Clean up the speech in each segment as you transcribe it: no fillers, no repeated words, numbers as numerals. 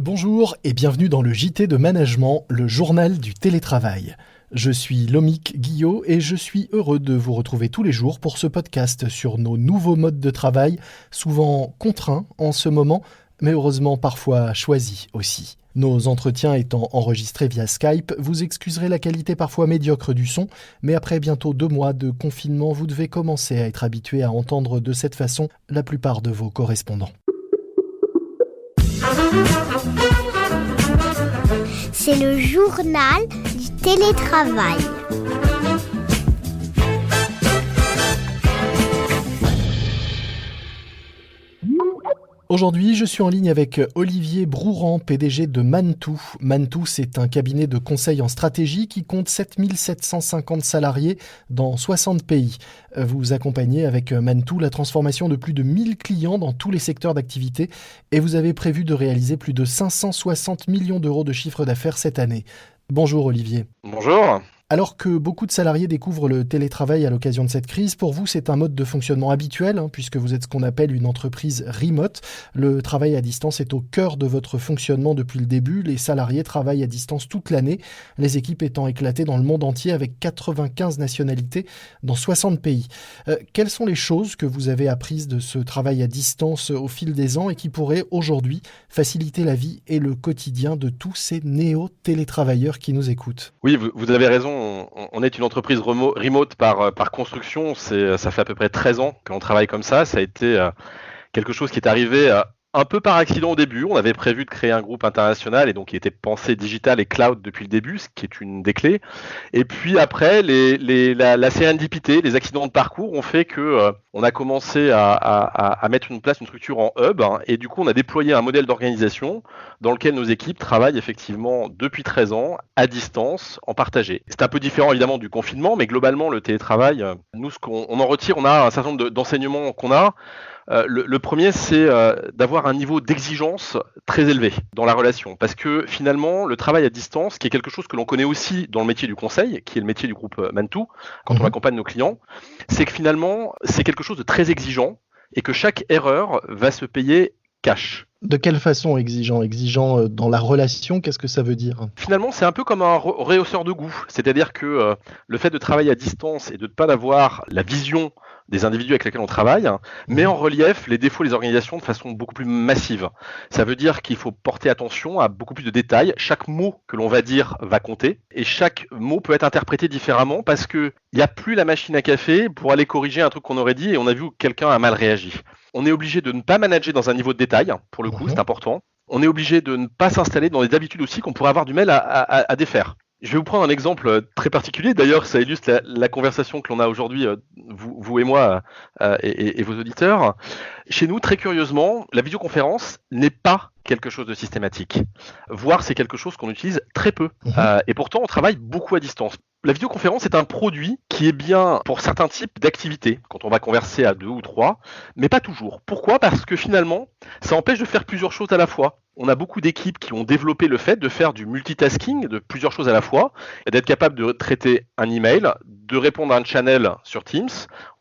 Bonjour et bienvenue dans le JT de Management, le journal du télétravail. Je suis Lomique Guillot et je suis heureux de vous retrouver tous les jours pour ce podcast sur nos nouveaux modes de travail, souvent contraints en ce moment, mais heureusement parfois choisis aussi. Nos entretiens étant enregistrés via Skype, vous excuserez la qualité parfois médiocre du son, mais après bientôt 2 mois de confinement, vous devez commencer à être habitué à entendre de cette façon la plupart de vos correspondants. C'est le journal du télétravail. Aujourd'hui, je suis en ligne avec Olivier Brouran, PDG de Mantoux. Mantoux, c'est un cabinet de conseil en stratégie qui compte 7750 salariés dans 60 pays. Vous accompagnez avec Mantoux la transformation de plus de 1000 clients dans tous les secteurs d'activité et vous avez prévu de réaliser plus de 560 millions d'euros de chiffre d'affaires cette année. Bonjour Olivier. Bonjour. Alors que beaucoup de salariés découvrent le télétravail à l'occasion de cette crise, pour vous, c'est un mode de fonctionnement habituel, puisque vous êtes ce qu'on appelle une entreprise remote. Le travail à distance est au cœur de votre fonctionnement depuis le début. Les salariés travaillent à distance toute l'année, les équipes étant éclatées dans le monde entier avec 95 nationalités dans 60 pays. Quelles sont les choses que vous avez apprises de ce travail à distance au fil des ans et qui pourraient aujourd'hui faciliter la vie et le quotidien de tous ces néo-télétravailleurs qui nous écoutent? Oui, vous avez raison. On est une entreprise remote par construction. Ça fait à peu près 13 ans qu'on travaille comme ça. Ça a été quelque chose qui est arrivé un peu par accident au début. On avait prévu de créer un groupe international et donc il était pensé digital et cloud depuis le début, ce qui est une des clés. Et puis après, la sérendipité, les accidents de parcours ont fait que on a commencé à mettre en place une structure en hub et du coup on a déployé un modèle d'organisation dans lequel nos équipes travaillent effectivement depuis 13 ans à distance, en partagé. C'est un peu différent évidemment du confinement, mais globalement le télétravail, nous ce qu'on en retire, on a un certain nombre d'enseignements qu'on a. Le premier, c'est d'avoir un niveau d'exigence très élevé dans la relation. Parce que finalement, le travail à distance, qui est quelque chose que l'on connaît aussi dans le métier du conseil, qui est le métier du groupe Mantoux, quand on accompagne nos clients, c'est que finalement, c'est quelque chose de très exigeant et que chaque erreur va se payer cash. De quelle façon exigeant? Exigeant dans la relation, qu'est-ce que ça veut dire? Finalement, c'est un peu comme un rehausseur de goût. C'est-à-dire que le fait de travailler à distance et de ne pas avoir la vision des individus avec lesquels on travaille met en relief les défauts des organisations de façon beaucoup plus massive. Ça veut dire qu'il faut porter attention à beaucoup plus de détails. Chaque mot que l'on va dire va compter et chaque mot peut être interprété différemment parce qu'il n'y a plus la machine à café pour aller corriger un truc qu'on aurait dit et on a vu que quelqu'un a mal réagi. On est obligé de ne pas manager dans un niveau de détail, pour le coup, c'est important. On est obligé de ne pas s'installer dans des habitudes aussi qu'on pourrait avoir du mal à défaire. Je vais vous prendre un exemple très particulier. D'ailleurs, ça illustre la conversation que l'on a aujourd'hui, vous et moi, et vos auditeurs. Chez nous, très curieusement, la vidéoconférence n'est pas quelque chose de systématique. Voire, c'est quelque chose qu'on utilise très peu. Et pourtant, on travaille beaucoup à distance. La vidéoconférence est un produit qui est bien pour certains types d'activités, quand on va converser à 2 ou 3, mais pas toujours. Pourquoi ? Parce que finalement, ça empêche de faire plusieurs choses à la fois. On a beaucoup d'équipes qui ont développé le fait de faire du multitasking, de plusieurs choses à la fois, et d'être capable de traiter un email, de répondre à un channel sur Teams,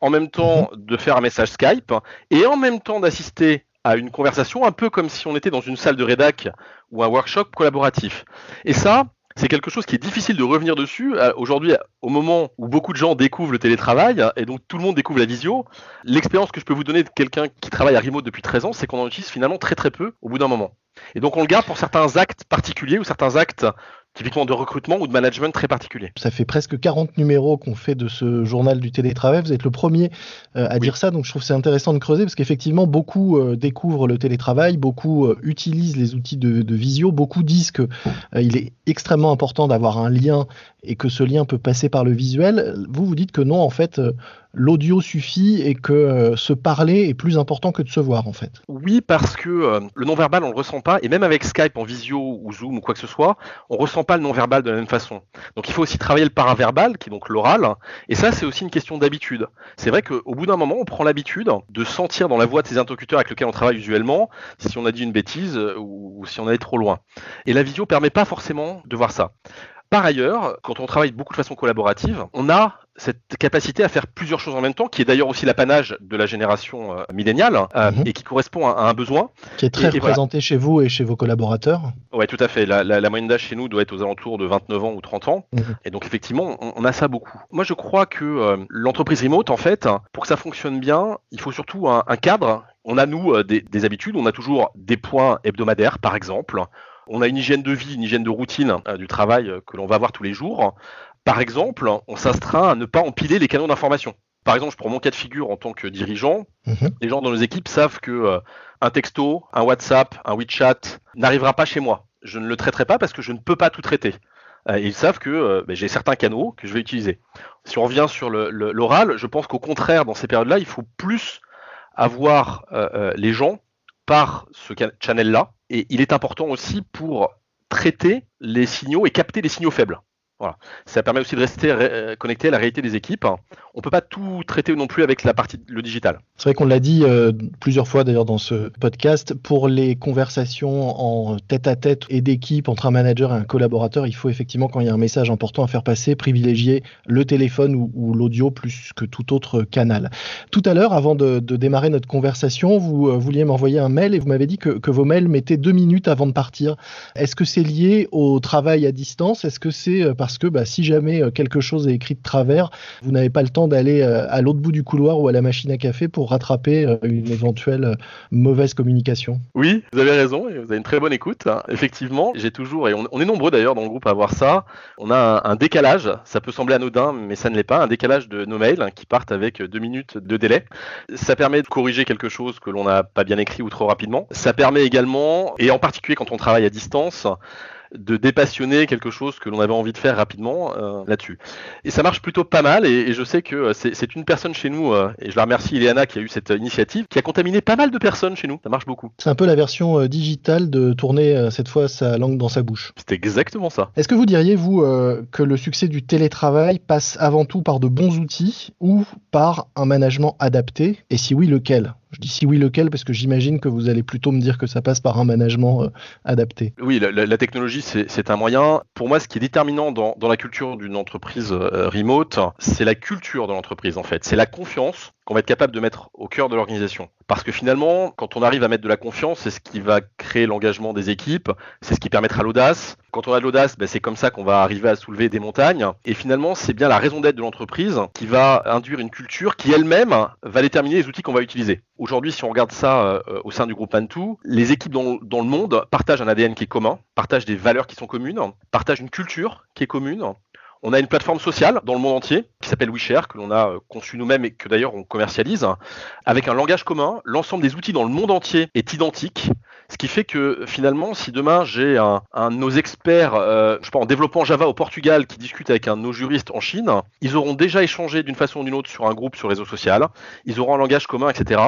en même temps de faire un message Skype, et en même temps d'assister à une conversation, un peu comme si on était dans une salle de rédac ou un workshop collaboratif. Et ça, c'est quelque chose qui est difficile de revenir dessus. Aujourd'hui, au moment où beaucoup de gens découvrent le télétravail, et donc tout le monde découvre la visio, l'expérience que je peux vous donner de quelqu'un qui travaille à remote depuis 13 ans, c'est qu'on en utilise finalement très très peu au bout d'un moment. Et donc on le garde pour certains actes particuliers ou certains actes typiquement de recrutement ou de management très particuliers. Ça fait presque 40 numéros qu'on fait de ce journal du télétravail. Vous êtes le premier à dire ça, donc je trouve que c'est intéressant de creuser parce qu'effectivement, beaucoup découvrent le télétravail, beaucoup utilisent les outils de visio, beaucoup disent que il est extrêmement important d'avoir un lien et que ce lien peut passer par le visuel. Vous dites que non, en fait, l'audio suffit et que se parler est plus important que de se voir, en fait. Oui, parce que le non-verbal, on le ressent pas, et même avec Skype en visio ou Zoom ou quoi que ce soit, on ressent pas le non-verbal de la même façon. Donc il faut aussi travailler le paraverbal, qui est donc l'oral, et ça c'est aussi une question d'habitude. C'est vrai qu'au bout d'un moment, on prend l'habitude de sentir dans la voix de ses interlocuteurs avec lesquels on travaille usuellement si on a dit une bêtise ou si on allait trop loin. Et la visio permet pas forcément de voir ça. Par ailleurs, quand on travaille beaucoup de façon collaborative, on a cette capacité à faire plusieurs choses en même temps, qui est d'ailleurs aussi l'apanage de la génération milléniale, et qui correspond à un besoin. Qui est très représenté chez vous et chez vos collaborateurs. Oui, tout à fait. La moyenne d'âge chez nous doit être aux alentours de 29 ans ou 30 ans. Et donc effectivement, on a ça beaucoup. Moi, je crois que l'entreprise remote, en fait, pour que ça fonctionne bien, il faut surtout un cadre. On a, nous, des habitudes. On a toujours des points hebdomadaires, par exemple. On a une hygiène de vie, une hygiène de routine du travail que l'on va avoir tous les jours. Par exemple, on s'astreint à ne pas empiler les canaux d'information. Par exemple, je prends mon cas de figure en tant que dirigeant. Les gens dans nos équipes savent que un texto, un WhatsApp, un WeChat n'arrivera pas chez moi. Je ne le traiterai pas parce que je ne peux pas tout traiter. Ils savent que j'ai certains canaux que je vais utiliser. Si on revient sur l'oral, je pense qu'au contraire, dans ces périodes-là, il faut plus avoir les gens par ce channel-là. Et il est important aussi pour traiter les signaux et capter les signaux faibles. Voilà. Ça permet aussi de rester connecté à la réalité des équipes. On ne peut pas tout traiter non plus avec le digital. C'est vrai qu'on l'a dit plusieurs fois d'ailleurs dans ce podcast, pour les conversations en tête-à-tête et d'équipe entre un manager et un collaborateur, il faut effectivement, quand il y a un message important à faire passer, privilégier le téléphone ou l'audio plus que tout autre canal. Tout à l'heure, avant de démarrer notre conversation, vous vouliez m'envoyer un mail et vous m'avez dit que vos mails mettaient 2 minutes avant de partir. Est-ce que c'est lié au travail à distance ? Est-ce que c'est parce que si jamais quelque chose est écrit de travers, vous n'avez pas le temps d'aller à l'autre bout du couloir ou à la machine à café pour rattraper une éventuelle mauvaise communication ? Oui, vous avez raison et vous avez une très bonne écoute. Effectivement, j'ai toujours, et on est nombreux d'ailleurs dans le groupe à avoir ça, on a un décalage, ça peut sembler anodin mais ça ne l'est pas, un décalage de nos mails qui partent avec 2 minutes de délai. Ça permet de corriger quelque chose que l'on n'a pas bien écrit ou trop rapidement. Ça permet également, et en particulier quand on travaille à distance, de dépassionner quelque chose que l'on avait envie de faire rapidement là-dessus. Et ça marche plutôt pas mal, et je sais que c'est une personne chez nous, et je la remercie, Ileana, qui a eu cette initiative, qui a contaminé pas mal de personnes chez nous. Ça marche beaucoup. C'est un peu la version digitale de tourner cette fois sa langue dans sa bouche. C'est exactement ça. Est-ce que vous diriez, vous, que le succès du télétravail passe avant tout par de bons outils ou par un management adapté ? Et si oui, lequel ? Je dis si oui, lequel, parce que j'imagine que vous allez plutôt me dire que ça passe par un management adapté. Oui, la technologie, c'est un moyen. Pour moi, ce qui est déterminant dans la culture d'une entreprise remote, c'est la culture de l'entreprise, en fait. C'est la confiance qu'on va être capable de mettre au cœur de l'organisation. Parce que finalement, quand on arrive à mettre de la confiance, c'est ce qui va créer l'engagement des équipes, c'est ce qui permettra l'audace. Quand on a de l'audace, c'est comme ça qu'on va arriver à soulever des montagnes. Et finalement, c'est bien la raison d'être de l'entreprise qui va induire une culture qui elle-même va déterminer les outils qu'on va utiliser. Aujourd'hui, si on regarde ça au sein du groupe Mantoux, les équipes dans le monde partagent un ADN qui est commun, partagent des valeurs qui sont communes, partagent une culture qui est commune. On a une plateforme sociale dans le monde entier qui s'appelle WeShare, que l'on a conçu nous-mêmes et que d'ailleurs on commercialise, avec un langage commun. L'ensemble des outils dans le monde entier est identique, ce qui fait que finalement, si demain j'ai un de nos experts en développement Java au Portugal qui discute avec un de nos juristes en Chine, ils auront déjà échangé d'une façon ou d'une autre sur un groupe sur réseau social, ils auront un langage commun, etc.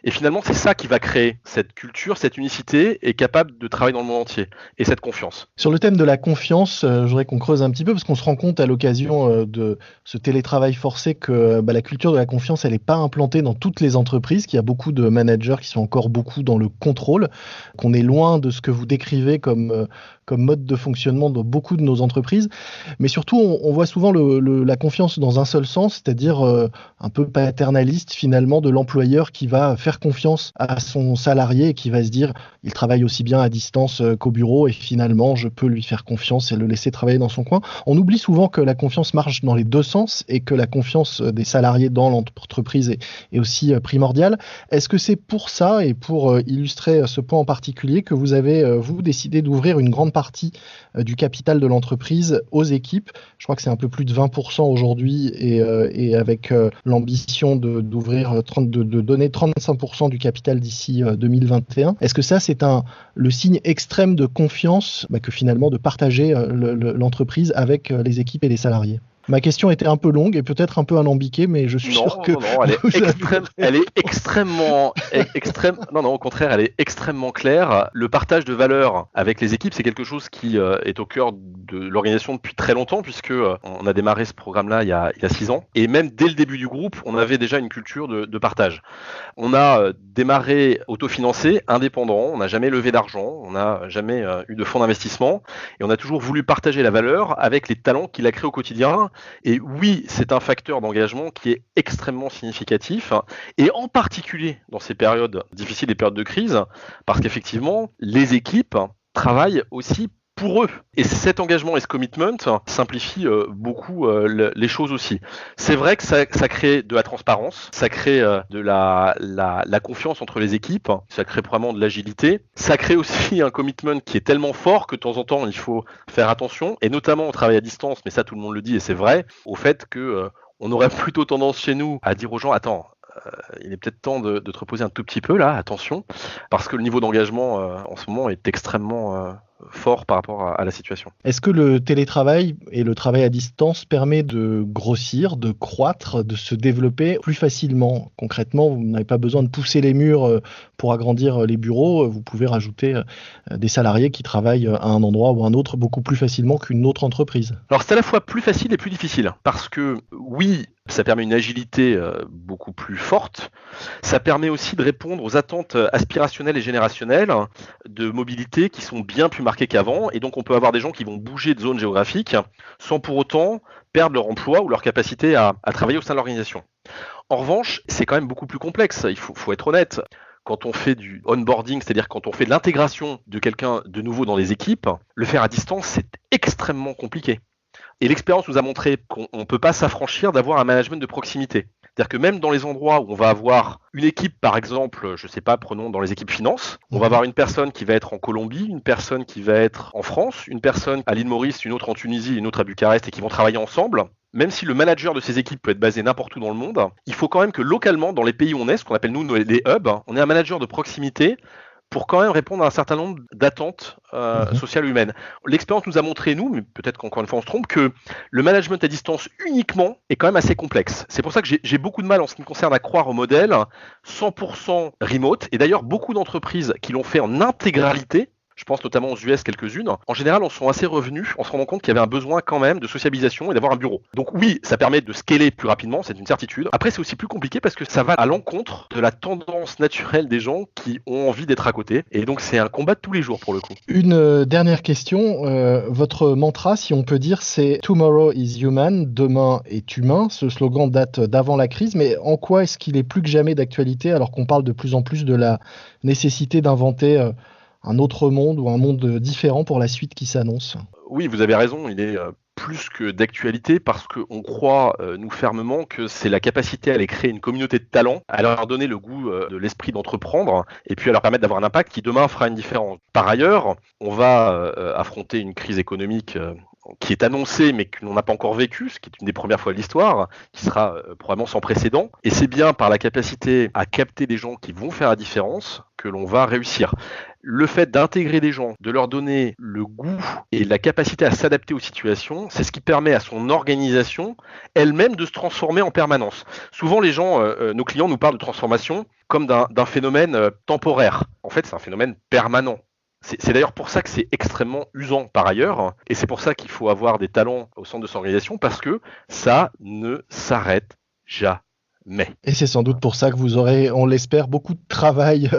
Et finalement, c'est ça qui va créer cette culture, cette unicité, et capable de travailler dans le monde entier, et cette confiance. Sur le thème de la confiance, je voudrais qu'on creuse un petit peu, parce qu'on se rend compte à l'occasion de ce télétravail forcé que la culture de la confiance, elle n'est pas implantée dans toutes les entreprises, qu'il y a beaucoup de managers qui sont encore beaucoup dans le contrôle, qu'on est loin de ce que vous décrivez comme mode de fonctionnement dans beaucoup de nos entreprises. Mais surtout, on voit souvent la confiance dans un seul sens, c'est-à-dire un peu paternaliste finalement de l'employeur qui va faire confiance à son salarié et qui va se dire il travaille aussi bien à distance qu'au bureau et finalement je peux lui faire confiance et le laisser travailler dans son coin. On oublie souvent que la confiance marche dans les deux sens et que la confiance des salariés dans l'entreprise est aussi primordiale. Est-ce que c'est pour ça et pour illustrer ce point en particulier que vous avez vous décidé d'ouvrir une grande partie du capital de l'entreprise aux équipes? Je crois que c'est un peu plus de 20% aujourd'hui et avec l'ambition de donner 35% du capital d'ici 2021. Est-ce que ça, c'est le signe extrême de confiance que finalement de partager l'entreprise avec les équipes et les salariés? Ma question était un peu longue et peut-être un peu alambiquée, mais je suis sûr que... Non, elle est extrêmement, au contraire, elle est extrêmement claire. Le partage de valeurs avec les équipes, c'est quelque chose qui est au cœur de l'organisation depuis très longtemps, puisque on a démarré ce programme-là il y a 6 ans. Et même dès le début du groupe, on avait déjà une culture de partage. On a démarré autofinancé, indépendant, on n'a jamais levé d'argent, on n'a jamais eu de fonds d'investissement, et on a toujours voulu partager la valeur avec les talents qu'il a créés au quotidien. Et oui, c'est un facteur d'engagement qui est extrêmement significatif, et en particulier dans ces périodes difficiles, les périodes de crise, parce qu'effectivement, les équipes travaillent aussi pour eux. Et cet engagement et ce commitment simplifient beaucoup les choses aussi. C'est vrai que ça crée de la transparence, ça crée de la confiance entre les équipes, ça crée probablement de l'agilité, ça crée aussi un commitment qui est tellement fort que de temps en temps il faut faire attention, et notamment au travail à distance, mais ça tout le monde le dit et c'est vrai, au fait que on aurait plutôt tendance chez nous à dire aux gens, attends, il est peut-être temps de te reposer un tout petit peu là, attention, parce que le niveau d'engagement en ce moment est extrêmement fort par rapport à la situation. Est-ce que le télétravail et le travail à distance permet de grossir, de croître, de se développer plus facilement? Concrètement, vous n'avez pas besoin de pousser les murs pour agrandir les bureaux, vous pouvez rajouter des salariés qui travaillent à un endroit ou à un autre beaucoup plus facilement qu'une autre entreprise. Alors c'est à la fois plus facile et plus difficile, parce que oui, ça permet une agilité beaucoup plus forte, ça permet aussi de répondre aux attentes aspirationnelles et générationnelles de mobilité qui sont bien plus marquées qu'avant, et donc on peut avoir des gens qui vont bouger de zone géographique sans pour autant perdre leur emploi ou leur capacité à travailler au sein de l'organisation. En revanche, c'est quand même beaucoup plus complexe, il faut être honnête. Quand on fait du onboarding, c'est-à-dire quand on fait de l'intégration de quelqu'un de nouveau dans les équipes, le faire à distance, c'est extrêmement compliqué. Et l'expérience nous a montré qu'on ne peut pas s'affranchir d'avoir un management de proximité. C'est-à-dire que même dans les endroits où on va avoir une équipe, par exemple, je ne sais pas, prenons dans les équipes finance, on va avoir une personne qui va être en Colombie, une personne qui va être en France, une personne à l'île Maurice, une autre en Tunisie, une autre à Bucarest, et qui vont travailler ensemble. Même si le manager de ces équipes peut être basé n'importe où dans le monde, il faut quand même que localement, dans les pays où on est, ce qu'on appelle nous les hubs, on ait un manager de proximité pour quand même répondre à un certain nombre d'attentes sociales humaines. L'expérience nous a montré, nous, mais peut-être qu'encore une fois on se trompe, que le management à distance uniquement est quand même assez complexe. C'est pour ça que j'ai beaucoup de mal en ce qui me concerne à croire au modèle 100% remote, et d'ailleurs beaucoup d'entreprises qui l'ont fait en intégralité, je pense notamment aux US quelques-unes, en général, on sont assez revenus en se rendant compte qu'il y avait un besoin quand même de sociabilisation et d'avoir un bureau. Donc oui, ça permet de scaler plus rapidement, c'est une certitude. Après, c'est aussi plus compliqué parce que ça va à l'encontre de la tendance naturelle des gens qui ont envie d'être à côté. Et donc, c'est un combat de tous les jours pour le coup. Une dernière question. Votre mantra, si on peut dire, c'est « Tomorrow is human », demain est humain. Ce slogan date d'avant la crise, mais en quoi est-ce qu'il est plus que jamais d'actualité alors qu'on parle de plus en plus de la nécessité d'inventer un autre monde ou un monde différent pour la suite qui s'annonce? Oui, vous avez raison, il est plus que d'actualité parce qu'on croit, nous fermement, que c'est la capacité à aller créer une communauté de talents, à leur donner le goût de l'esprit d'entreprendre et puis à leur permettre d'avoir un impact qui demain fera une différence. Par ailleurs, on va affronter une crise économique qui est annoncée mais que l'on n'a pas encore vécue, ce qui est une des premières fois de l'histoire, qui sera probablement sans précédent. Et c'est bien par la capacité à capter des gens qui vont faire la différence que l'on va réussir. Le fait d'intégrer des gens, de leur donner le goût et la capacité à s'adapter aux situations, c'est ce qui permet à son organisation elle-même de se transformer en permanence. Souvent, les gens, nos clients nous parlent de transformation comme d'un phénomène temporaire. En fait, c'est un phénomène permanent. C'est d'ailleurs pour ça que c'est extrêmement usant par ailleurs, et c'est pour ça qu'il faut avoir des talents au centre de son organisation, parce que ça ne s'arrête jamais. Et c'est sans doute pour ça que vous aurez, on l'espère, beaucoup de travail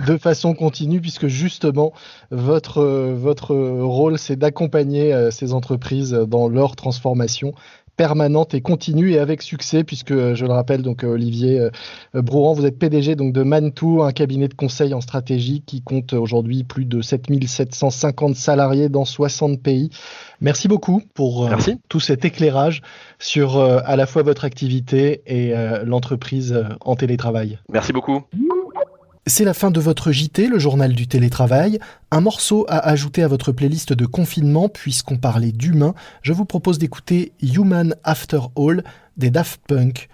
de façon continue, puisque justement, votre rôle, c'est d'accompagner ces entreprises dans leur transformation permanente et continue et avec succès, puisque je le rappelle, donc Olivier Brouhan, vous êtes PDG donc de Mantoux, un cabinet de conseil en stratégie qui compte aujourd'hui plus de 7750 salariés dans 60 pays. Merci beaucoup pour tout cet éclairage sur à la fois votre activité et l'entreprise en télétravail. Merci beaucoup. C'est la fin de votre JT, le journal du télétravail. Un morceau à ajouter à votre playlist de confinement, puisqu'on parlait d'humain. Je vous propose d'écouter Human After All des Daft Punk.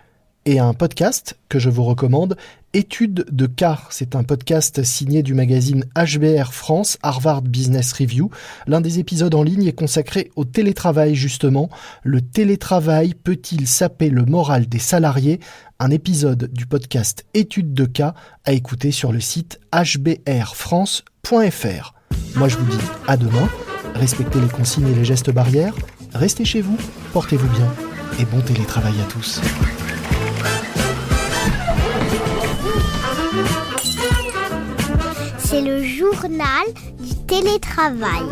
et un podcast que je vous recommande, Études de cas. C'est un podcast signé du magazine HBR France, Harvard Business Review. L'un des épisodes en ligne est consacré au télétravail justement. Le télétravail peut-il saper le moral des salariés ? Un épisode du podcast Études de cas à écouter sur le site hbrfrance.fr. Moi je vous dis à demain, respectez les consignes et les gestes barrières, restez chez vous, portez-vous bien et bon télétravail à tous. C'est le journal du télétravail.